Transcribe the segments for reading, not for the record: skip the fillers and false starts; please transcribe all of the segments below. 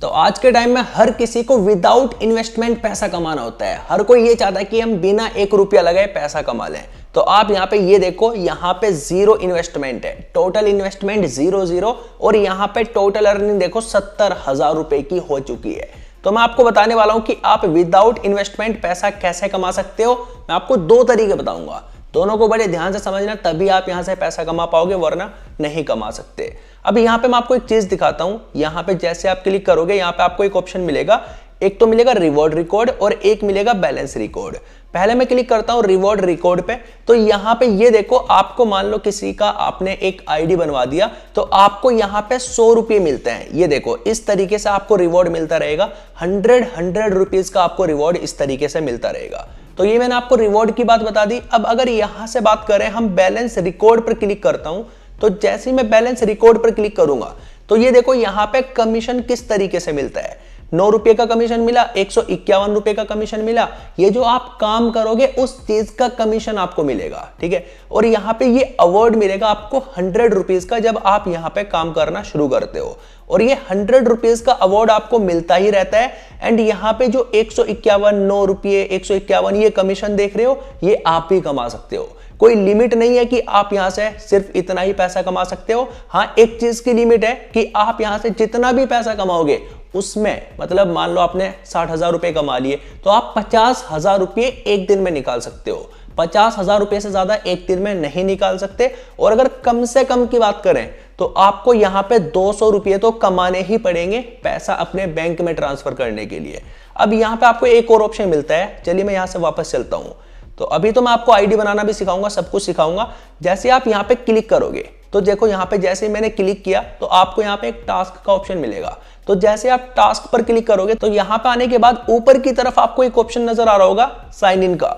तो आज के टाइम में हर किसी को विदाउट इन्वेस्टमेंट पैसा कमाना होता है। हर कोई ये चाहता है कि हम बिना 1 रुपया लगाए पैसा कमा लें। तो आप यहाँ पे ये देखो, यहाँ पे जीरो इन्वेस्टमेंट है, टोटल इन्वेस्टमेंट जीरो और यहाँ पे टोटल अर्निंग देखो 70,000 रुपए की हो चुकी है। तो मैं आपको बताने वाला हूं कि आप विदाउट इन्वेस्टमेंट पैसा कैसे कमा सकते हो। मैं आपको 2 तरीके बताऊंगा, दोनों को बड़े ध्यान से समझना, तभी आप यहां से पैसा कमा पाओगे, वरना नहीं कमा सकते। अब यहां पे मैं आपको एक चीज दिखाता हूं। यहां पे जैसे आप क्लिक करोगे, यहां पे आपको एक ऑप्शन मिलेगा, एक तो मिलेगा रिवॉर्ड रिकॉर्ड और एक मिलेगा बैलेंस रिकॉर्ड। पहले मैं क्लिक करता हूं रिवॉर्ड रिकॉर्ड पे। तो यहां पे ये देखो, आपको मान लो किसी का आपने एक आईडी बनवा दिया, तो आपको यहां पे 100 रुपये मिलते हैं। ये देखो, इस तरीके से आपको रिवॉर्ड मिलता रहेगा। 100 रुपीज का आपको रिवॉर्ड इस तरीके से मिलता रहेगा। तो ये मैंने आपको रिवॉर्ड की बात बता दी। अब अगर यहां से बात करें, हम बैलेंस रिकॉर्ड पर क्लिक करता हूं, तो जैसे ही मैं बैलेंस रिकॉर्ड पर क्लिक करूंगा, तो ये देखो यहां पे कमीशन किस तरीके से मिलता है। 9 रुपए का कमीशन मिला, 151 रुपए का कमीशन मिला। ये जो आप काम करोगे उस चीज का कमीशन आपको मिलेगा, ठीक है। और यहाँ पे ये अवार्ड मिलेगा आपको 100 रुपीज का, जब आप यहाँ पे काम करना शुरू करते हो। और ये 100 रुपीज का अवार्ड आपको मिलता ही रहता है। एंड यहाँ पे जो 151, 9 रुपये, 151 ये कमीशन देख रहे हो, ये आप ही कमा सकते हो। कोई लिमिट नहीं है कि आप यहां से सिर्फ इतना ही पैसा कमा सकते हो। हाँ, एक चीज की लिमिट है कि आप यहां से जितना भी पैसा कमाओगे उसमें, मतलब मान लो आपने 60,000 रुपए कमा लिए, तो आप 50,000 रुपये एक दिन में निकाल सकते हो। 50,000 रुपए से ज्यादा एक दिन में नहीं निकाल सकते। और अगर कम से कम की बात करें, तो आपको यहां पे 200 रुपये तो कमाने ही पड़ेंगे पैसा अपने बैंक में ट्रांसफर करने के लिए। अब यहां पे आपको एक और ऑप्शन मिलता है। चलिए मैं यहां से वापस चलता हूं। तो अभी तो मैं आपको आईडी बनाना भी सिखाऊंगा, सब कुछ सिखाऊंगा। जैसे आप यहां पे क्लिक करोगे, तो देखो यहां पे जैसे ही मैंने क्लिक किया, तो आपको यहां पे एक टास्क का ऑप्शन मिलेगा। तो जैसे आप टास्क पर क्लिक करोगे, तो यहां पे आने के बाद ऊपर की तरफ आपको एक ऑप्शन नजर आ रहा होगा, साइन इन का,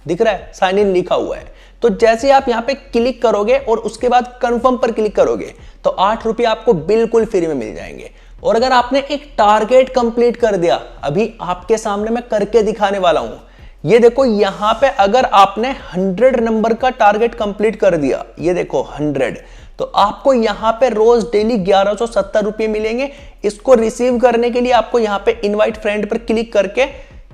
दिख रहा है, साइन इन लिखा हुआ है। तो जैसे आप यहां पे क्लिक करोगे और उसके बाद कंफर्म पर क्लिक करोगे, तो 8 रुपये आपको बिल्कुल फ्री में मिल जाएंगे। और अगर आपने एक टारगेट कंप्लीट कर दिया, अभी आपके सामने मैं करके दिखाने वाला हूं। ये देखो, यहां पे अगर आपने 100 नंबर का टारगेट कंप्लीट कर दिया, ये देखो 100, तो आपको यहां पे रोज डेली 1170 रुपये मिलेंगे। इसको रिसीव करने के लिए आपको यहां पे इनवाइट फ्रेंड पर क्लिक करके,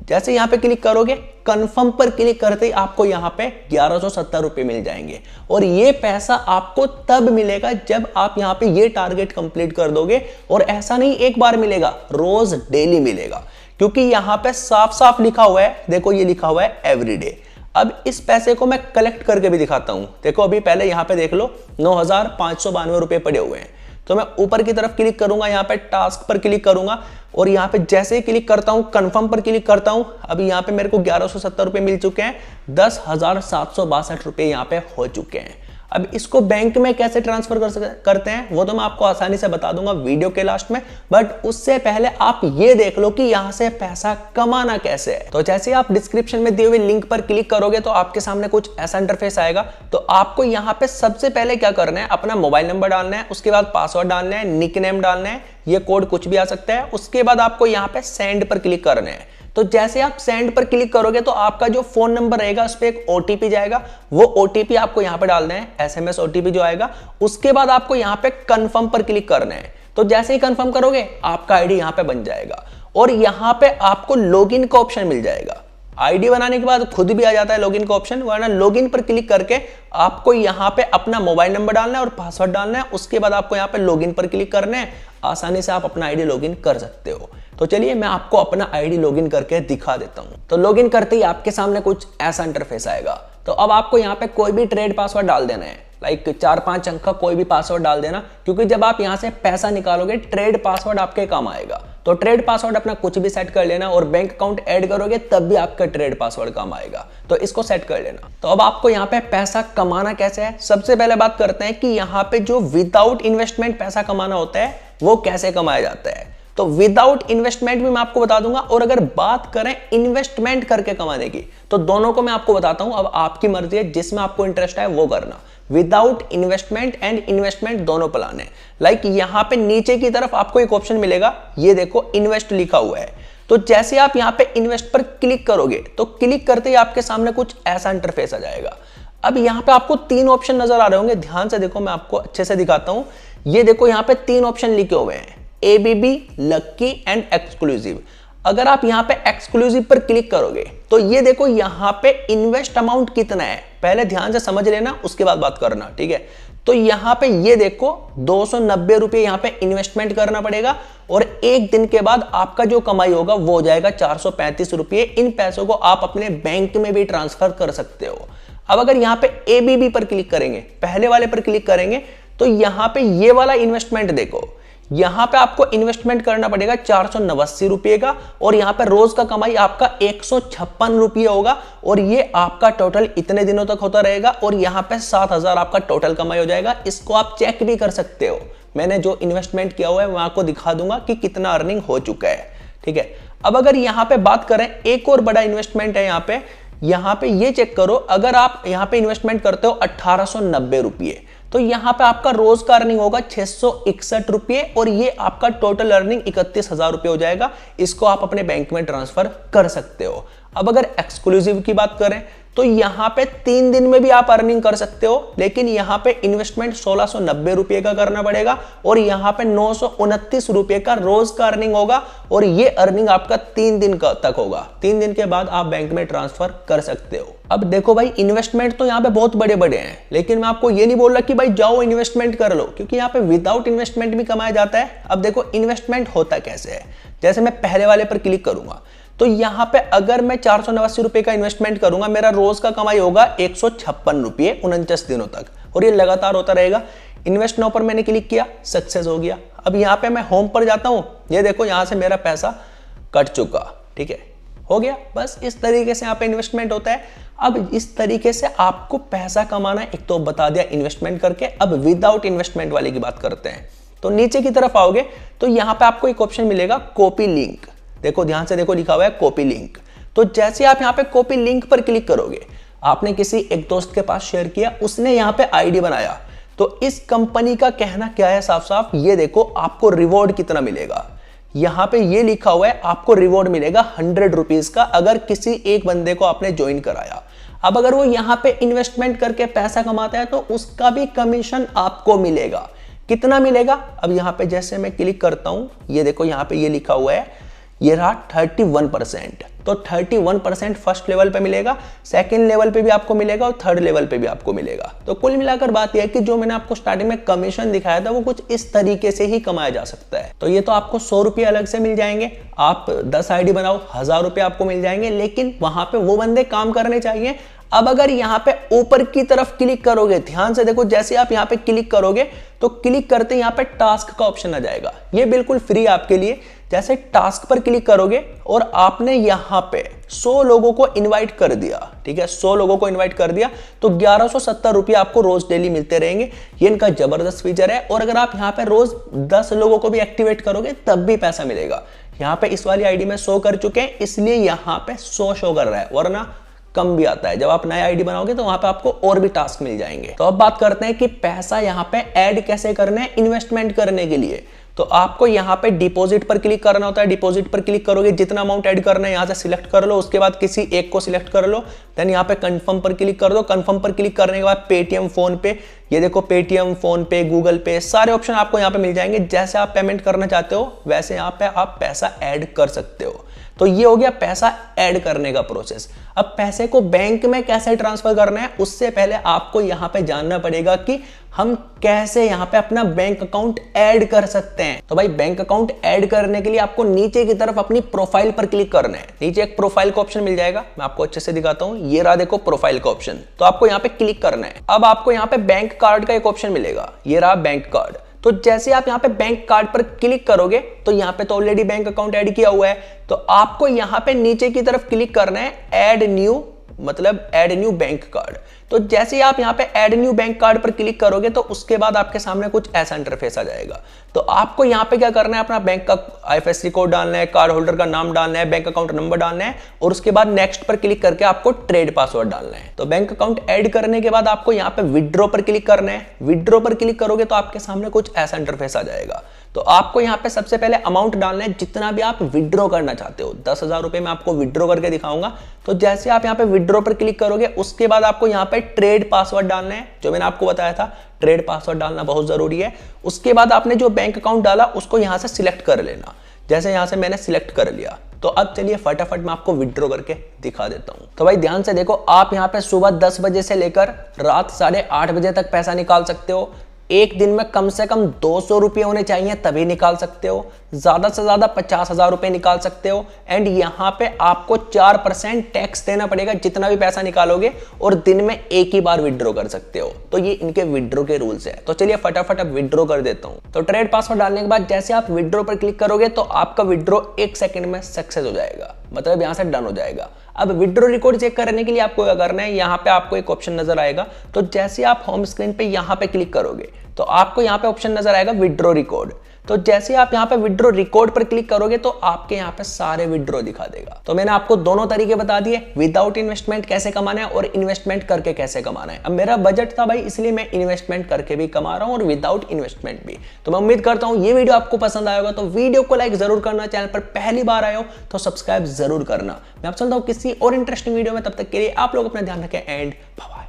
जैसे यहां पे क्लिक करोगे, कंफर्म पर क्लिक करते ही आपको यहां पे 1170 रुपये मिल जाएंगे। और ये पैसा आपको तब मिलेगा जब आप यहां पे ये टारगेट कंप्लीट कर दोगे। और ऐसा नहीं एक बार मिलेगा, रोज डेली मिलेगा, क्योंकि यहां पे साफ साफ लिखा हुआ है, देखो ये लिखा हुआ है एवरीडे। अब इस पैसे को मैं कलेक्ट करके भी दिखाता हूं। देखो अभी पहले यहां पे देख लो 9,592 रुपए पड़े हुए हैं। तो मैं ऊपर की तरफ क्लिक करूंगा, यहां पे टास्क पर क्लिक करूंगा और यहां पे जैसे ही क्लिक करता हूं, कंफर्म पर क्लिक करता हूं, अभी यहां पे मेरे को 1170 रुपए मिल चुके हैं। 10,762 रुपए यहां पे हो चुके हैं। अब इसको बैंक में कैसे ट्रांसफर करते हैं, वो तो मैं आपको आसानी से बता दूंगा वीडियो के लास्ट में। बट उससे पहले आप ये देख लो कि यहां से पैसा कमाना कैसे है। तो जैसे आप डिस्क्रिप्शन में दिए हुए लिंक पर क्लिक करोगे, तो आपके सामने कुछ ऐसा इंटरफेस आएगा। तो आपको यहां पे सबसे पहले क्या करना है, अपना मोबाइल नंबर डालना है, उसके बाद पासवर्ड डालना है, निक नेम डालना है, ये कोड कुछ भी आ सकता है। उसके बाद आपको यहां पे सेंड पर क्लिक करना है। तो जैसे आप सेंड पर क्लिक करोगे, तो आपका जो फोन नंबर रहेगा उस पर एक ओटीपी जाएगा। वो ओटीपी आपको यहां पे डालना है, एसएमएस ओटीपी जो आएगा। उसके बाद आपको यहां पे कंफर्म पर क्लिक करना है। तो जैसे ही कंफर्म करोगे, आपका आईडी यहां पे बन जाएगा और यहां पे आपको लॉगिन का ऑप्शन मिल जाएगा। आईडी बनाने के बाद खुद भी आ जाता है लॉगिन का ऑप्शन, वरना लॉगिन पर क्लिक करके आपको यहां पे अपना मोबाइल नंबर डालना है और पासवर्ड डालना है। उसके बाद आपको यहां पे लॉगिन पर क्लिक करना है। आसानी से आप अपना आईडी लॉगिन कर सकते हो। तो चलिए मैं आपको अपना आईडी लॉगिन करके दिखा देता हूं। तो लॉगिन करते ही आपके सामने कुछ ऐसा इंटरफेस आएगा। तो अब आपको यहां पे कोई भी ट्रेड पासवर्ड डाल देना है, लाइक 4-5 अंक का कोई भी पासवर्ड डाल देना, क्योंकि जब आप यहां से पैसा निकालोगे, ट्रेड पासवर्ड आपके काम आएगा। तो ट्रेड पासवर्ड अपना कुछ भी सेट कर लेना और बैंक अकाउंट ऐड करोगे तब भी आपका ट्रेड पासवर्ड काम आएगा। तो इसको सेट कर लेना। तो अब आपको यहाँ पे पैसा कमाना कैसे है, सबसे पहले बात करते हैं कि यहाँ पे जो विदाउट इन्वेस्टमेंट पैसा कमाना होता है वो कैसे कमाया जाता है। तो विदाउट इन्वेस्टमेंट भी मैं आपको बता दूंगा, और अगर बात करें इन्वेस्टमेंट करके कमाने की, तो दोनों को मैं आपको बताता हूं। अब आपकी मर्जी है, जिसमें आपको इंटरेस्ट है वो करना। विदाउट इन्वेस्टमेंट एंड इन्वेस्टमेंट दोनों प्लान है। लाइक यहां पे नीचे की तरफ आपको एक ऑप्शन मिलेगा, ये देखो इन्वेस्ट लिखा हुआ है। तो जैसे आप यहां पे इन्वेस्ट पर क्लिक करोगे, तो क्लिक करते ही आपके सामने कुछ ऐसा इंटरफेस आ जाएगा। अब यहां पे आपको 3 ऑप्शन नजर आ रहे होंगे, ध्यान से देखो, मैं आपको अच्छे से दिखाता हूं। ये देखो यहां पे 3 ऑप्शन लिखे हुए हैं। ABB, lucky and exclusive. अगर आप यहाँ पे एक्सक्लूसिव पर क्लिक करोगे तो ये देखो यहाँ पे इन्वेस्ट अमाउंट कितना है, पहले ध्यान से समझ लेना उसके बाद बात करना, ठीक है। तो यहाँ पे ये देखो 290 रुपये यहाँ पे इन्वेस्टमेंट करना पड़ेगा और एक दिन के बाद आपका जो कमाई होगा वो हो जाएगा 435 रुपये। इन पैसों को आप अपने बैंक में भी ट्रांसफर कर सकते हो। अब अगर यहाँ पे ABB पर क्लिक करेंगे, पहले वाले पर क्लिक करेंगे तो यहाँ पे ये वाला इन्वेस्टमेंट देखो, यहां पे आपको इन्वेस्टमेंट करना पड़ेगा 489 रुपये का और यहां पे रोज का कमाई आपका 156 रुपये होगा और ये आपका टोटल इतने दिनों तक होता रहेगा और यहां पे 7000 आपका टोटल कमाई हो जाएगा। इसको आप चेक भी कर सकते हो, मैंने जो इन्वेस्टमेंट किया हुआ है वहां को दिखा दूंगा कि कितना अर्निंग हो चुका है, ठीक है। अब अगर यहां पे बात करें, एक और बड़ा इन्वेस्टमेंट है यहां पे ये चेक करो, अगर आप यहां पे इन्वेस्टमेंट करते हो 1890 रुपये तो यहां पे आपका रोज का अर्निंग होगा 661 रुपये और ये आपका टोटल अर्निंग 31,000 रुपये हो जाएगा। इसको आप अपने बैंक में ट्रांसफर कर सकते हो। अब अगर एक्सक्लूसिव की बात करें तो यहां पे 3 दिन में भी आप अर्निंग कर सकते हो, लेकिन यहां पे इन्वेस्टमेंट 1690 रुपये का करना पड़ेगा और यहां पे 929 रुपये का रोज का अर्निंग होगा और ये अर्निंग आपका 3 दिन तक होगा। 3 दिन के बाद आप बैंक में ट्रांसफर कर सकते हो। अब देखो भाई, इन्वेस्टमेंट तो यहाँ पे बहुत बड़े बड़े हैं, लेकिन मैं आपको ये नहीं बोल रहा कि भाई जाओ इन्वेस्टमेंट कर लो, क्योंकि यहाँ पे विदाउट इन्वेस्टमेंट भी कमाया जाता है। अब देखो इन्वेस्टमेंट होता कैसे है, जैसे मैं पहले वाले पर क्लिक करूंगा तो यहाँ पे अगर मैं 489 रुपये का इन्वेस्टमेंट करूंगा, मेरा रोज का कमाई होगा 156 रुपये 49 दिनों तक और ये लगातार होता रहेगा। इन्वेस्ट नाउ पर मैंने क्लिक किया, सक्सेस हो गया। अब यहाँ पे मैं होम पर जाता हूँ, ये देखो यहाँ से मेरा पैसा कट चुका, ठीक है, हो गया। बस इस तरीके से यहाँ पे इन्वेस्टमेंट होता है। अब इस तरीके से आपको पैसा कमाना एक तो बता दिया इन्वेस्टमेंट करके। अब विदाउट इन्वेस्टमेंट वाले की बात करते हैं। तो नीचे की तरफ आओगे तो यहाँ पे आपको एक ऑप्शन मिलेगा कॉपी लिंक, देखो ध्यान से देखो, लिखा हुआ है कॉपी लिंक। तो जैसे आप यहाँ पे कॉपी लिंक पर क्लिक करोगे, आपने किसी एक दोस्त के पास शेयर किया, उसने यहाँ पे आईडी बनाया, तो इस कंपनी का कहना क्या है साफ साफ, ये देखो आपको रिवॉर्ड कितना मिलेगा। यहाँ पे ये लिखा हुआ है आपको रिवॉर्ड मिलेगा 100 रुपीज का अगर किसी एक बंदे को आपने ज्वाइन कराया। अब अगर वो यहाँ पे इन्वेस्टमेंट करके पैसा कमाता है तो उसका भी कमीशन आपको मिलेगा। कितना मिलेगा? अब यहाँ पे जैसे मैं क्लिक करता हूं, ये देखो यहाँ पे ये लिखा हुआ है, ये रहा 31%। तो 31% फर्स्ट लेवल पे मिलेगा, सेकंड लेवल पे भी आपको मिलेगा और थर्ड लेवल पे भी आपको मिलेगा। तो कुल मिलाकर बात यह है कि जो मैंने आपको स्टार्टिंग में कमीशन दिखाया था वो कुछ इस तरीके से ही कमाया जा सकता है। तो ये तो आपको 100 रुपये अलग से मिल जाएंगे, आप 10 आईडी बनाओ 1000 रुपये आपको मिल जाएंगे, लेकिन वहां पे वो बंदे काम करने चाहिए। अब अगर यहाँ पे ऊपर की तरफ क्लिक करोगे, ध्यान से देखो, जैसे आप यहाँ पे क्लिक करोगे तो क्लिक करते यहाँ पे टास्क का ऑप्शन आ जाएगा, ये बिल्कुल फ्री आपके लिए। जैसे टास्क पर क्लिक करोगे और आपने यहाँ पे 100 लोगों को इनवाइट कर दिया, ठीक है, 100 लोगों को इनवाइट कर दिया तो 1170 रुपये आपको रोज डेली मिलते रहेंगे। ये इनका जबरदस्त फीचर है। और अगर आप यहाँ पे रोज 10 लोगों को भी एक्टिवेट करोगे तब भी पैसा मिलेगा। यहाँ पे इस वाली आईडी में 100 कर चुके हैं, इसलिए यहाँ पे 100 शो कर रहा है, वरना कम भी आता है। जब आप नया आईडी बनाओगे तो वहां पे आपको और भी टास्क मिल जाएंगे। तो अब बात करते हैं कि पैसा यहाँ पे ऐड कैसे करना है इन्वेस्टमेंट करने के लिए। तो आपको यहाँ पे डिपॉजिट पर क्लिक करना होता है। डिपॉजिट पर क्लिक करोगे, जितना अमाउंट ऐड करना है यहाँ से सिलेक्ट कर लो, उसके बाद किसी एक को सिलेक्ट कर लो, देन यहाँ पे कंफर्म पर क्लिक कर दो। कंफर्म पर क्लिक करने के बाद पेटीएम, फोन पे, ये देखो पेटीएम, फोन पे, गूगल पे, सारे ऑप्शन आपको यहाँ पे मिल जाएंगे। जैसे आप पेमेंट करना चाहते हो वैसे यहाँ पे आप पैसा ऐड कर सकते हो। तो ये हो गया पैसा ऐड करने का प्रोसेस। अब पैसे को बैंक में कैसे ट्रांसफर करना है, उससे पहले आपको यहाँ पे जानना पड़ेगा कि हम कैसे यहाँ पे अपना बैंक अकाउंट ऐड कर सकते हैं। तो भाई बैंक अकाउंट ऐड करने के लिए आपको नीचे की तरफ अपनी प्रोफाइल पर क्लिक करना है। नीचे एक प्रोफाइल का ऑप्शन मिल जाएगा, मैं आपको अच्छे से दिखाता हूँ। ये रहा देखो प्रोफाइल का ऑप्शन, तो आपको यहाँ पे क्लिक करना है। अब आपको यहाँ पे बैंक कार्ड का एक ऑप्शन मिलेगा, ये रहा बैंक कार्ड। तो जैसे आप यहाँ पे बैंक कार्ड पर क्लिक करोगे तो यहाँ पे तो ऑलरेडी बैंक अकाउंट ऐड किया हुआ है, तो आपको यहाँ पे नीचे की तरफ क्लिक करना है ऐड न्यू, मतलब ऐड न्यू बैंक कार्ड। तो जैसे ही आप यहाँ पे ऐड न्यू बैंक कार्ड पर क्लिक करोगे तो उसके बाद आपके सामने कुछ ऐसा इंटरफेस आ जाएगा। तो आपको यहाँ पे क्या करना है, अपना बैंक का IFSC कोड डालना है, कार्ड होल्डर का नाम डालना है, बैंक अकाउंट नंबर डालना है और उसके बाद नेक्स्ट पर क्लिक करके आपको ट्रेड पासवर्ड डालना है। तो बैंक अकाउंट ऐड करने के बाद आपको यहाँ पे विड्रॉ पर क्लिक करना है। विड्रॉ पर क्लिक करोगे तो आपके सामने कुछ ऐसा इंटरफेस आ जाएगा। तो आपको यहाँ पे सबसे पहले अमाउंट डालना है जितना भी आप विड्रॉ करना चाहते हो। 10,000 रुपए मैं आपको विड्रॉ करके दिखाऊंगा। तो जैसे आप यहाँ पे विड्रॉ पर क्लिक करोगे उसके बाद आपको यहाँ पे ट्रेड पासवर्ड डालना है, जो मैंने आपको बताया था ट्रेड पासवर्ड डालना बहुत जरूरी है। उसके बाद आपने जो बैंक अकाउंट डाला उसको यहाँ से सिलेक्ट कर लेना। जैसे यहाँ से मैंने सिलेक्ट कर लिया, तो अब चलिए फटाफट मैं आपको विड्रॉ करके दिखा देता हूं। तो भाई ध्यान से देखो, आप यहाँ पे सुबह 10 बजे से लेकर रात 8:30 बजे तक पैसा निकाल सकते हो। एक दिन में कम से कम 200 रुपये होने चाहिए तभी निकाल सकते हो। ज्यादा से ज्यादा 50,000 रुपए निकाल सकते हो। एंड यहाँ पे आपको 4% टैक्स देना पड़ेगा जितना भी पैसा निकालोगे, और दिन में एक ही बार विड्रॉ कर सकते हो। तो ये इनके विड्रॉ के रूल्स है। तो चलिए फटाफट अब विड्रॉ कर देता हूँ। तो ट्रेड पासवर्ड डालने के बाद जैसे आप विड्रॉ पर क्लिक करोगे तो आपका विड्रॉ 1 सेकंड में सक्सेस हो जाएगा, मतलब यहाँ से डन हो जाएगा। अब विड्रॉ रिकॉर्ड चेक करने के लिए आपको क्या करना है, यहाँ पे आपको एक ऑप्शन नजर आएगा। तो जैसे आप होम स्क्रीन पे यहाँ पे क्लिक करोगे तो आपको यहाँ पे ऑप्शन नजर आएगा विड्रॉ रिकॉर्ड। तो जैसे आप यहाँ पे विड्रॉ रिकॉर्ड पर क्लिक करोगे तो आपके यहाँ पे सारे विड्रॉ दिखा देगा। तो मैंने आपको दोनों तरीके बता दिए, विदाउट इन्वेस्टमेंट कैसे कमाना है और इन्वेस्टमेंट करके कैसे कमाना है। अब मेरा बजट था भाई, इसलिए मैं इन्वेस्टमेंट करके भी कमा रहा हूँ और विदाउट इन्वेस्टमेंट भी। तो मैं उम्मीद करता हूँ ये वीडियो आपको पसंद आएगा। तो वीडियो को लाइक जरूर करना, चैनल पर पहली बार आए हो तो सब्सक्राइब जरूर करना। मैं आप चलता हूँ किसी और इंटरेस्टिंग वीडियो में, तब तक के लिए आप लोग अपना ध्यान रखें एंड बाय।